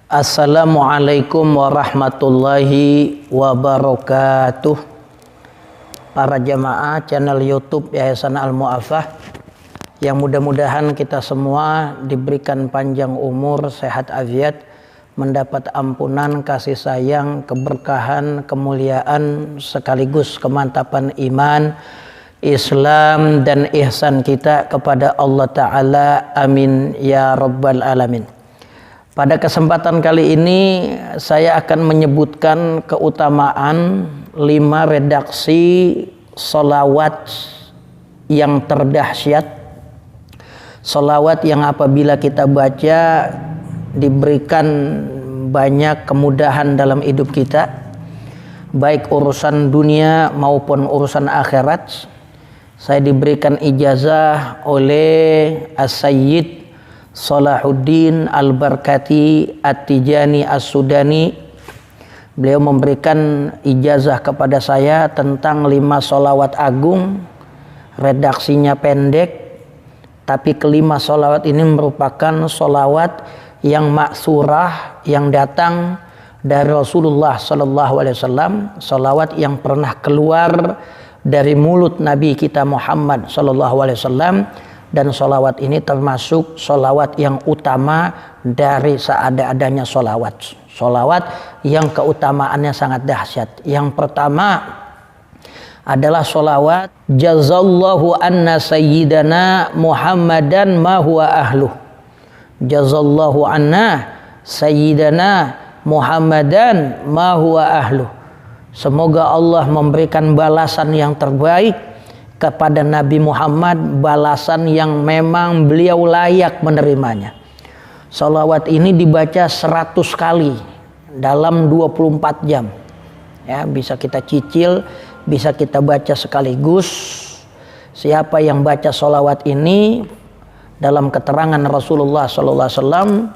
Assalamualaikum warahmatullahi wabarakatuh. Para jamaah channel YouTube Yayasan Al-Mu'afah, yang mudah-mudahan kita semua diberikan panjang umur, sehat afiat, mendapat ampunan, kasih sayang, keberkahan, kemuliaan, sekaligus kemantapan iman, Islam dan ihsan kita kepada Allah Ta'ala. Amin ya rabbal alamin. Pada kesempatan kali ini saya akan menyebutkan keutamaan 5 redaksi sholawat yang terdahsyat, sholawat yang apabila kita baca diberikan banyak kemudahan dalam hidup kita, baik urusan dunia maupun urusan akhirat. Saya diberikan ijazah oleh As-Sayyid Salahuddin Al-Barkati At-Tijani As-Sudani. Beliau memberikan ijazah kepada saya tentang 5 sholawat agung, redaksinya pendek, tapi kelima sholawat ini merupakan sholawat yang maksurah, yang datang dari Rasulullah SAW, sholawat yang pernah keluar dari mulut Nabi kita Muhammad SAW. Dan sholawat ini termasuk sholawat yang utama dari seada-adanya sholawat. Sholawat yang keutamaannya sangat dahsyat. Yang pertama adalah sholawat Jazallahu anna sayyidana Muhammadan ma huwa ahluh. Jazallahu anna sayyidana Muhammadan ma huwa ahluh. Semoga Allah memberikan balasan yang terbaik kepada Nabi Muhammad, balasan yang memang beliau layak menerimanya. Sholawat ini dibaca 100 kali dalam 24 jam. Ya, bisa kita cicil, bisa kita baca sekaligus. Siapa yang baca sholawat ini, dalam keterangan Rasulullah SAW,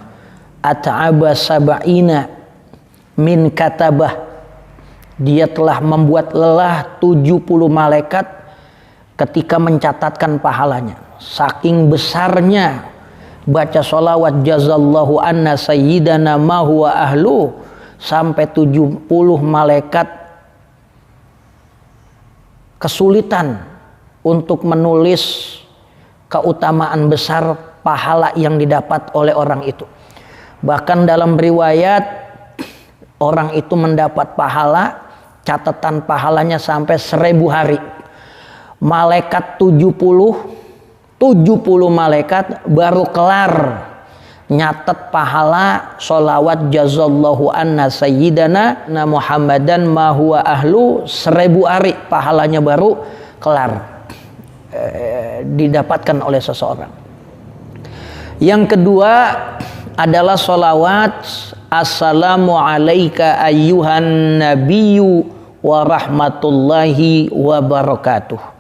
at'aba sab'ina min katabah, dia telah membuat lelah 70 malaikat ketika mencatatkan pahalanya. Saking besarnya baca sholawat Jazallahu anna sayyidana ma huwa ahlu, sampai 70 malaikat kesulitan untuk menulis keutamaan besar pahala yang didapat oleh orang itu. Bahkan dalam riwayat, orang itu mendapat pahala, catatan pahalanya sampai 1000 hari. Malaikat 70 malaikat baru kelar nyatet pahala sholawat Jazallahu anna sayyidana Muhammadan ma huwa ahlu, 1000 hari pahalanya baru kelar didapatkan oleh seseorang. Yang kedua adalah sholawat Assalamu alayka ayyuhan nabiyyu wa rahmatullahi wa barakatuh.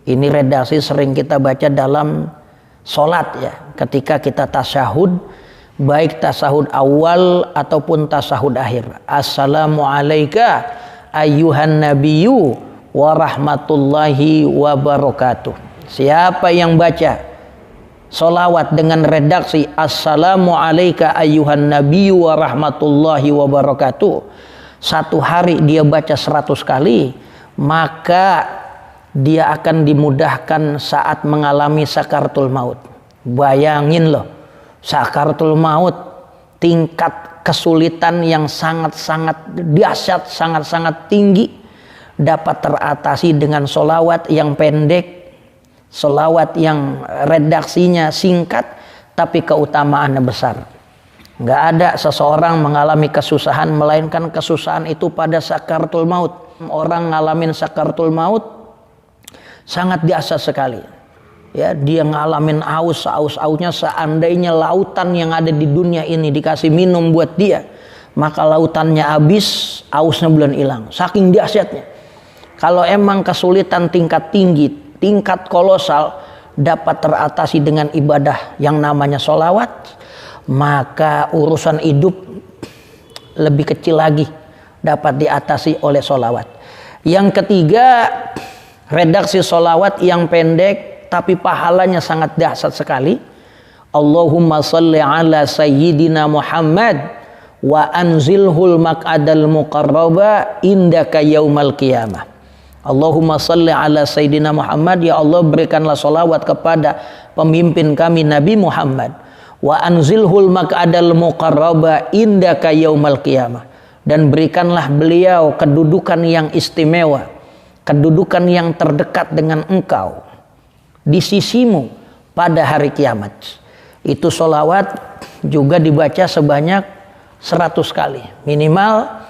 Ini redaksi sering kita baca dalam sholat, ya, ketika kita tasyahud, baik tasyahud awal ataupun tasyahud akhir. Assalamu alayka ayyuhan nabiyyu wa rahmatullahi wa barakatuh. Siapa yang baca sholawat dengan redaksi Assalamu alayka ayyuhan nabiyyu wa rahmatullahi wa barakatuh, satu hari dia baca 100 kali, maka dia akan dimudahkan saat mengalami sakaratul maut. Bayangin loh, sakaratul maut, tingkat kesulitan yang sangat-sangat dahsyat, sangat-sangat tinggi, dapat teratasi dengan sholawat yang pendek, sholawat yang redaksinya singkat, tapi keutamaannya besar. Nggak ada seseorang mengalami kesusahan, melainkan kesusahan itu pada sakaratul maut. Orang ngalamin sakaratul maut sangat dahsyat sekali. Ya, dia ngalamin aus-ausnya, seandainya lautan yang ada di dunia ini dikasih minum buat dia, maka lautannya habis, ausnya belum hilang. Saking dahsyatnya. Kalau emang kesulitan tingkat tinggi, tingkat kolosal dapat teratasi dengan ibadah yang namanya sholawat, maka urusan hidup lebih kecil lagi dapat diatasi oleh sholawat. Yang ketiga, redaksi sholawat yang pendek tapi pahalanya sangat dahsyat sekali. Allahumma salli ala sayyidina Muhammad wa anzilhul maq'adal muqarraba indaka yaumal qiyamah. Allahumma salli ala Sayyidina Muhammad, ya Allah berikanlah salawat kepada pemimpin kami Nabi Muhammad, wa anzilhul maq'adal muqarraba indaka yaumal qiyamah, dan berikanlah beliau kedudukan yang istimewa, kedudukan yang terdekat dengan engkau di sisimu pada hari kiamat. Itu salawat juga dibaca sebanyak 100 kali, minimal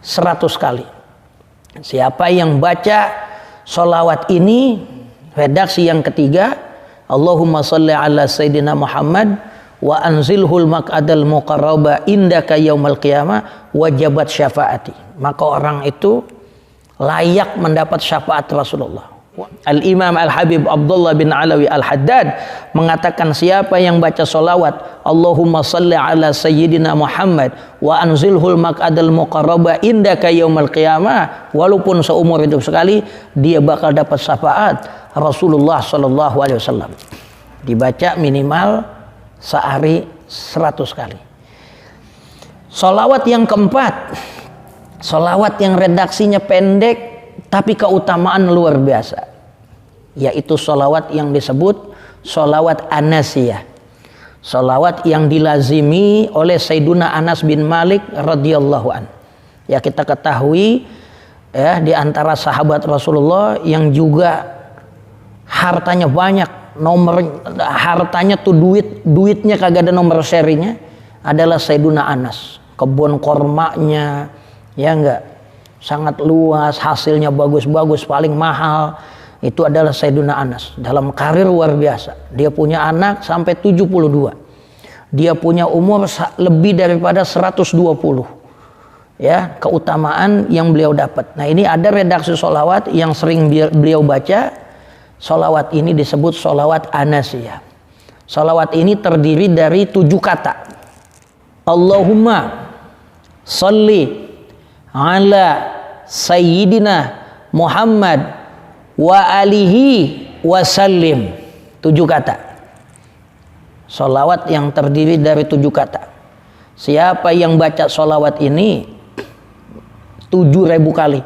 100 kali. Siapa yang baca sholawat ini, redaksi yang ketiga, Allahumma salli ala Sayyidina Muhammad wa anzilhul maq'adal muqarraba indaka yaumal qiyamah wajabat syafaati, maka orang itu layak mendapat syafaat Rasulullah. Al-Imam Al-Habib Abdullah bin Alawi Al-Haddad mengatakan, siapa yang baca sholawat Allahumma salli ala Sayyidina Muhammad wa anzilhul maq'adal muqarraba indaka yaumal qiyamah, walaupun seumur hidup sekali, dia bakal dapat syafaat Rasulullah sallallahu alaihi wasallam. Dibaca minimal sehari 100 kali. Sholawat yang keempat, sholawat yang redaksinya pendek tapi keutamaan luar biasa, yaitu sholawat yang disebut sholawat Anasiyah, sholawat yang dilazimi oleh Sayyiduna Anas bin Malik radhiyallahu an. Ya, kita ketahui ya, di antara sahabat Rasulullah yang juga hartanya banyak, hartanya tuh duitnya kagak ada nomor serinya, adalah Sayyiduna Anas. Kebun kormanya ya enggak, sangat luas, hasilnya bagus-bagus, paling mahal itu adalah Sayyiduna Anas. Dalam karir luar biasa, dia punya anak sampai 72, dia punya umur lebih daripada 120. Ya, keutamaan yang beliau dapat. Nah, ini ada redaksi sholawat yang sering beliau baca. Sholawat ini disebut sholawat Anasiyah. Sholawat ini terdiri dari 7 kata. Allahumma sholli ala Sayyidina Muhammad wa alihi wasallim. 7 kata. Sholawat yang terdiri dari 7 kata. Siapa yang baca sholawat ini 7.000 kali,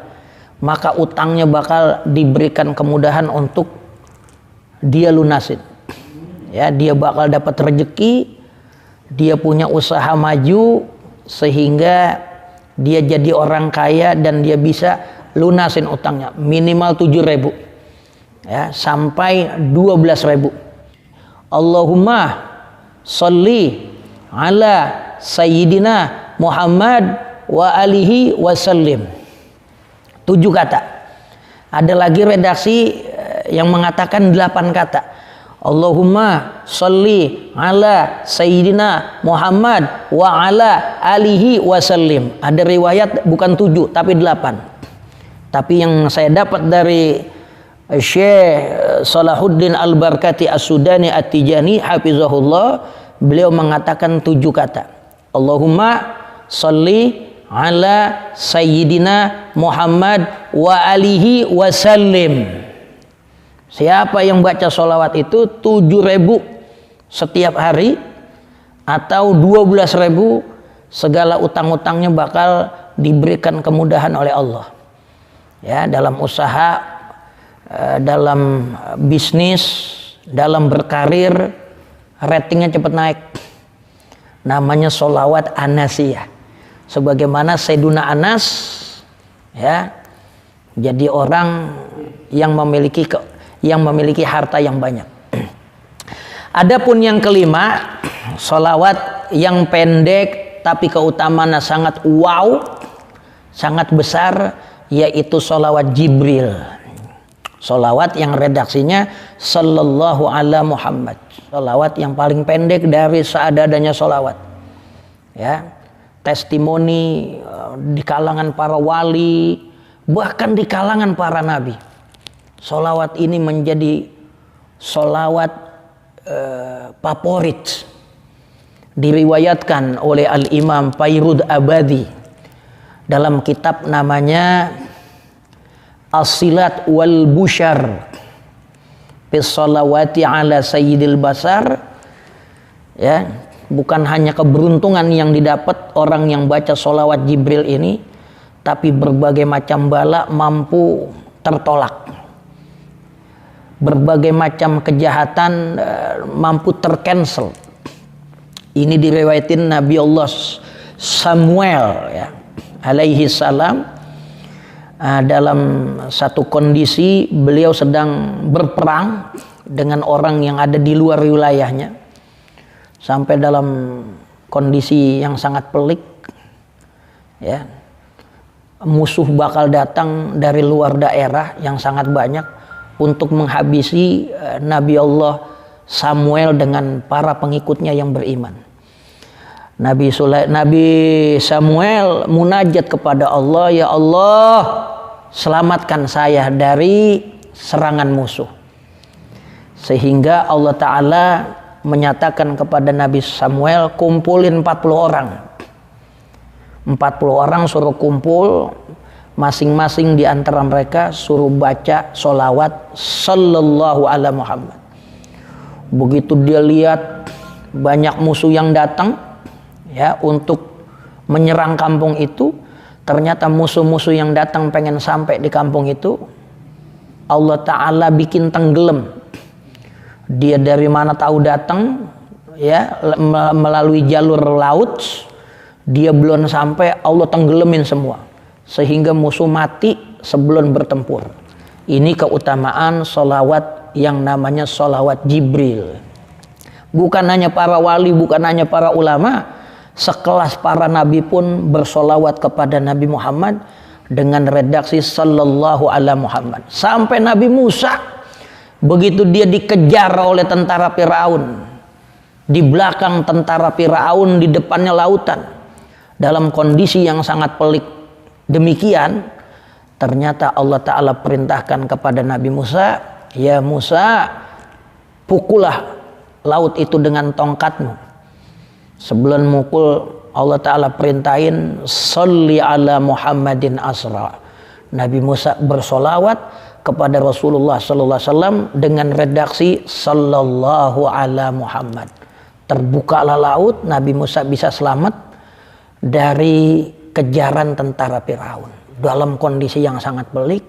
maka utangnya bakal diberikan kemudahan untuk dia lunasin. Ya, dia bakal dapat rezeki, dia punya usaha maju sehingga dia jadi orang kaya dan dia bisa lunasin utangnya minimal 7.000 ya, sampai 12.000. Allahumma sholli ala Sayyidina Muhammad wa alihi wasallim. 7 kata. Ada lagi redaksi yang mengatakan 8 kata. Allahumma sholli ala Sayyidina Muhammad wa ala alihi wasallim. Ada riwayat bukan 7 tapi 8. Tapi yang saya dapat dari Syekh Salahuddin Al-Barkati As-Sudani At-Tijani hafizahullah, beliau mengatakan 7 kata. Allahumma sholli ala Sayyidina Muhammad wa alihi wasallim. Siapa yang baca sholawat itu 7.000 setiap hari atau 12.000, segala utang-utangnya bakal diberikan kemudahan oleh Allah. Ya, dalam usaha, dalam bisnis, dalam berkarir, ratingnya cepat naik. Namanya sholawat Anasiyah. Sebagaimana Sayyiduna Anas ya, jadi orang yang memiliki harta yang banyak. Adapun yang kelima, sholawat yang pendek tapi keutamaannya sangat wow, sangat besar, yaitu sholawat Jibril. Sholawat yang redaksinya sallallahu ala Muhammad. Sholawat yang paling pendek dari seadanya sholawat. Ya, testimoni di kalangan para wali, bahkan di kalangan para nabi. Sholawat ini menjadi sholawat favorit. Diriwayatkan oleh Al-Imam Fairud Abadi dalam kitab namanya As-Silat wal Busyar fi sholawati ala Sayyidil Basar. Ya, bukan hanya keberuntungan yang didapat orang yang baca sholawat Jibril ini, tapi berbagai macam bala mampu tertolak, berbagai macam kejahatan mampu tercancel. Ini diriwayatin Nabi Allah Samuel ya, alaihi salam, dalam satu kondisi beliau sedang berperang dengan orang yang ada di luar wilayahnya, sampai dalam kondisi yang sangat pelik ya, musuh bakal datang dari luar daerah yang sangat banyak untuk menghabisi Nabi Allah Samuel dengan para pengikutnya yang beriman. Nabi Samuel munajat kepada Allah, ya Allah, selamatkan saya dari serangan musuh. Sehingga Allah Ta'ala menyatakan kepada Nabi Samuel, kumpulin 40 orang. 40 orang suruh kumpul, masing-masing di antara mereka suruh baca sholawat sallallahu ala Muhammad. Begitu dia lihat banyak musuh yang datang ya untuk menyerang kampung itu, ternyata musuh-musuh yang datang pengen sampai di kampung itu, Allah Ta'ala bikin tenggelam. Dia dari mana tahu datang ya, melalui jalur laut, dia belum sampai Allah tenggelamin semua, sehingga musuh mati sebelum bertempur. Ini keutamaan sholawat yang namanya sholawat Jibril. Bukan hanya para wali, bukan hanya para ulama, sekelas para nabi pun bersolawat kepada Nabi Muhammad dengan redaksi sallallahu ala Muhammad. Sampai Nabi Musa, begitu dia dikejar oleh tentara Firaun, di belakang tentara Firaun, di depannya lautan, dalam kondisi yang sangat pelik demikian, ternyata Allah Ta'ala perintahkan kepada Nabi Musa, ya Musa, pukullah laut itu dengan tongkatmu. Sebelum mukul, Allah Ta'ala perintahin, sholli ala Muhammadin asra. Nabi Musa bersolawat kepada Rasulullah Sallallahu Alaihi Wasallam dengan redaksi sallallahu ala Muhammad. Terbukalah laut, Nabi Musa bisa selamat dari kejaran tentara Firaun. Dalam kondisi yang sangat pelik,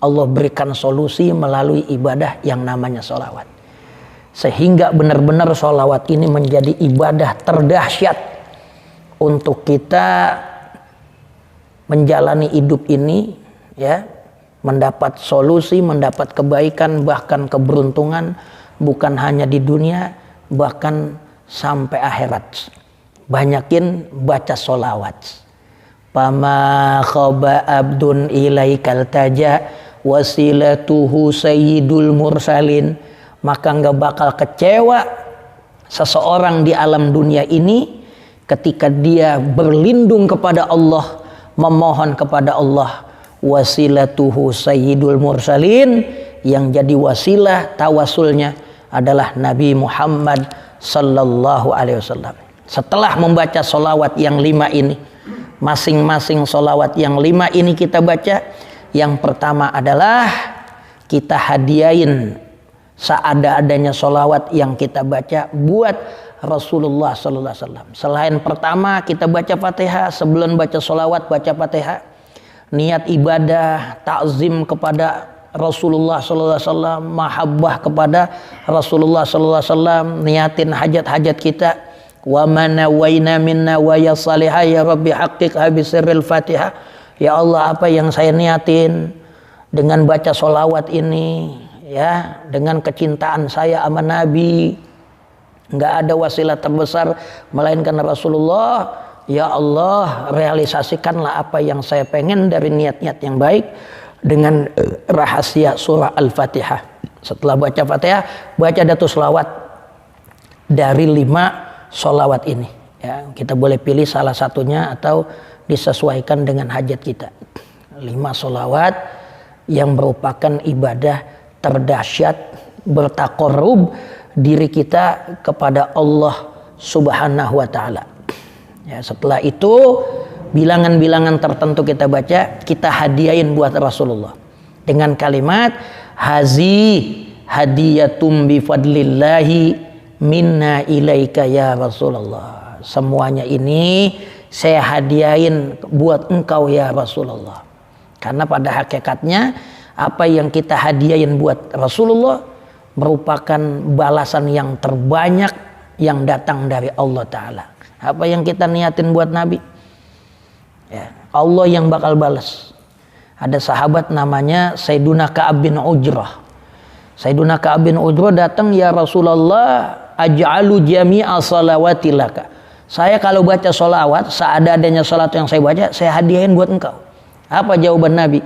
Allah berikan solusi melalui ibadah yang namanya sholawat. Sehingga benar-benar sholawat ini menjadi ibadah terdahsyat untuk kita menjalani hidup ini ya, mendapat solusi, mendapat kebaikan, bahkan keberuntungan, bukan hanya di dunia, bahkan sampai akhirat. Banyakin baca sholawat. Pama khaba abdun ilaikal taja wasilatuhu sayyidul mursalin. Maka nggak bakal kecewa seseorang di alam dunia ini ketika dia berlindung kepada Allah, memohon kepada Allah. Wasilatuhu sayyidul mursalin, yang jadi wasilah tawasulnya adalah Nabi Muhammad sallallahu alaihi wasallam. Setelah membaca solawat yang 5 ini, masing-masing solawat yang 5 ini kita baca, yang pertama adalah kita hadiahin seada-adanya solawat yang kita baca buat Rasulullah Sallallahu Alaihi Wasallam. Selain pertama kita baca Fatihah, sebelum baca solawat baca Fatihah, niat ibadah, takzim kepada Rasulullah Sallallahu Alaihi Wasallam, mahabbah kepada Rasulullah Sallallahu Alaihi Wasallam, niatin hajat-hajat kita. Wa mana waina minna wa ya salihah ya Rabbi haqiqha bi sirril Fatihah. Ya Allah, apa yang saya niatin dengan baca solawat ini, ya, dengan kecintaan saya sama Nabi, nggak ada wasilah terbesar melainkan Rasulullah. Ya Allah, realisasikanlah apa yang saya pengen dari niat-niat yang baik dengan rahasia surah Al-Fatihah. Setelah baca Fatihah, baca datu selawat dari 5 solawat ini. Ya, kita boleh pilih salah satunya atau disesuaikan dengan hajat kita. 5 solawat yang merupakan ibadah terdahsyat, bertaqarrub diri kita kepada Allah Subhanahu wa Ta'ala. Ya, setelah itu bilangan-bilangan tertentu kita baca, kita hadiahin buat Rasulullah dengan kalimat hazi hadiyatum bi fadlillahi minna ilaika ya Rasulullah. Semuanya ini saya hadiahin buat engkau ya Rasulullah. Karena pada hakikatnya apa yang kita hadiahin buat Rasulullah merupakan balasan yang terbanyak yang datang dari Allah Ta'ala. Apa yang kita niatin buat Nabi, ya, Allah yang bakal balas. Ada sahabat namanya Sayyiduna Ka'ab bin Ujrah. Sayyiduna Ka'ab bin Ujrah datang, ya Rasulullah, aj'alu jami'a salawati laka. Saya kalau baca sholawat, seada-adanya sholat yang saya baca, saya hadiahin buat engkau. Apa jawaban Nabi?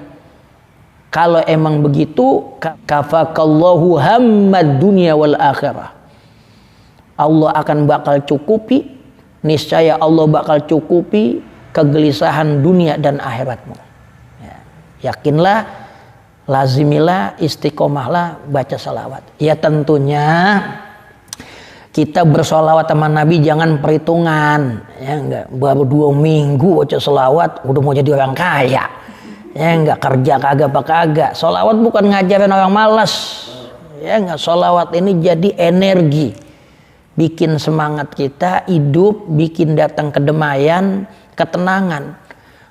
Kalau emang begitu, kafakallahu hammad dunya wal akhirah. Allah akan bakal cukupi, niscaya Allah bakal cukupi kegelisahan dunia dan akhiratmu. Ya, yakinlah, lazimilah, istiqomahlah baca salawat. Ya tentunya kita bersolawat sama Nabi jangan perhitungan, ya enggak, baru 2 minggu baca selawat udah mau jadi orang kaya, ya enggak, kerja kagak apa kagak. Solawat bukan ngajarin orang malas, ya enggak. Solawat ini jadi energi, bikin semangat kita hidup, bikin datang kedamaian, ketenangan.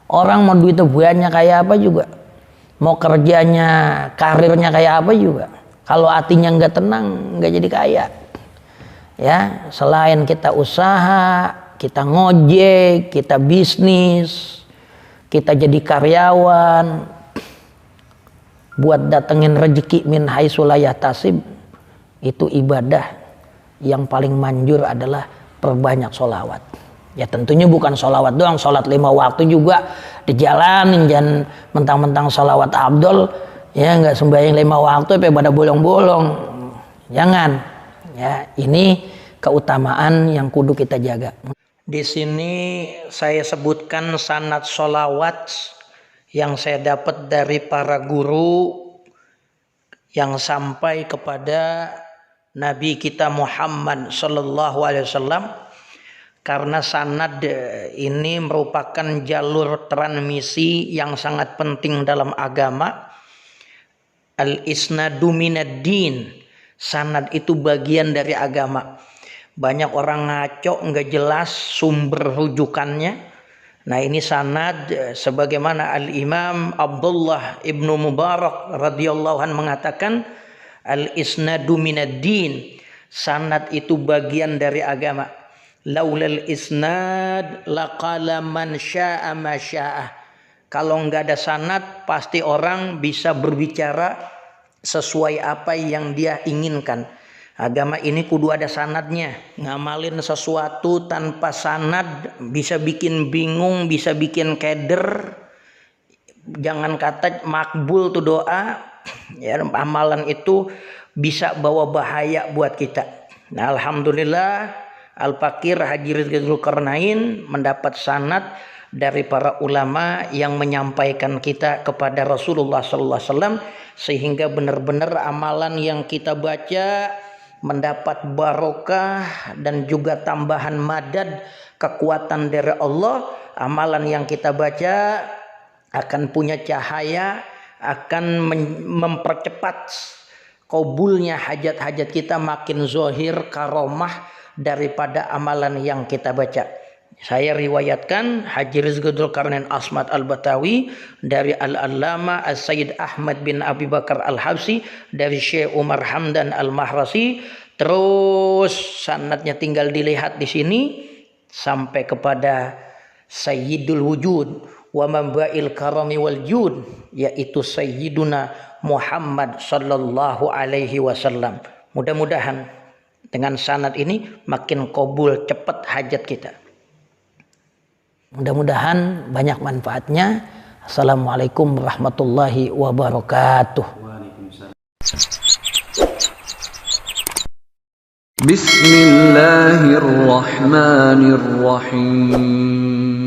Orang mau duitnya banyak kayak apa juga, mau kerjanya, karirnya kayak apa juga, kalau hatinya nggak tenang nggak jadi kaya. Ya, selain kita usaha, kita ngojek, kita bisnis, kita jadi karyawan, buat datengin rezeki min haitsu la yahtasib, itu ibadah yang paling manjur adalah perbanyak sholawat. Ya tentunya bukan sholawat doang, sholat 5 waktu juga dijalanin, jangan mentang-mentang sholawat abdol, ya nggak sembahyang 5 waktu sampai pada bolong-bolong, jangan. Ya, ini keutamaan yang kudu kita jaga. Di sini saya sebutkan sanad sholawat yang saya dapat dari para guru yang sampai kepada Nabi kita Muhammad sallallahu alaihi wasallam, karena sanad ini merupakan jalur transmisi yang sangat penting dalam agama. Al-isnadu minad din. Sanad itu bagian dari agama. Banyak orang ngaco, nggak jelas sumber rujukannya. Nah ini sanad, sebagaimana Al-Imam Abdullah ibnu Mubarak radhiyallahu anhu mengatakan, al-isnadu minad din. Sanad itu bagian dari agama. Laulal isnad laqala man syaa ma syaa. Kalau nggak ada sanad, pasti orang bisa berbicara sesuai apa yang dia inginkan. Agama ini kudu ada sanadnya. Ngamalin sesuatu tanpa sanad bisa bikin bingung, bisa bikin keder. Jangan kata makbul tuh doa, ya, amalan itu bisa bawa bahaya buat kita. Nah, alhamdulillah Al-Fakir Haji Rizky Dzulkarnain mendapat sanad dari para ulama yang menyampaikan kita kepada Rasulullah sallallahu alaihi wasallam, sehingga benar-benar amalan yang kita baca mendapat barokah dan juga tambahan madad, kekuatan dari Allah. Amalan yang kita baca akan punya cahaya, akan mempercepat kabulnya hajat-hajat kita, makin zahir karomah daripada amalan yang kita baca. Saya riwayatkan Haji Rizky Dzulkarnain Asmat Al-Batawi dari Al-Allama As-Sayyid Ahmad bin Abi Bakar Al-Habsi dari Syekh Umar Hamdan Al-Mahrasi. Terus sanadnya tinggal dilihat di sini sampai kepada Sayyidul Wujud wa Mamba'il Karami wal Jud, yaitu Sayyiduna Muhammad sallallahu alaihi wasallam. Mudah-mudahan dengan sanad ini makin kabul cepat hajat kita. Mudah-mudahan banyak manfaatnya. Assalamualaikum warahmatullahi wabarakatuh. Bismillahirrahmanirrahim.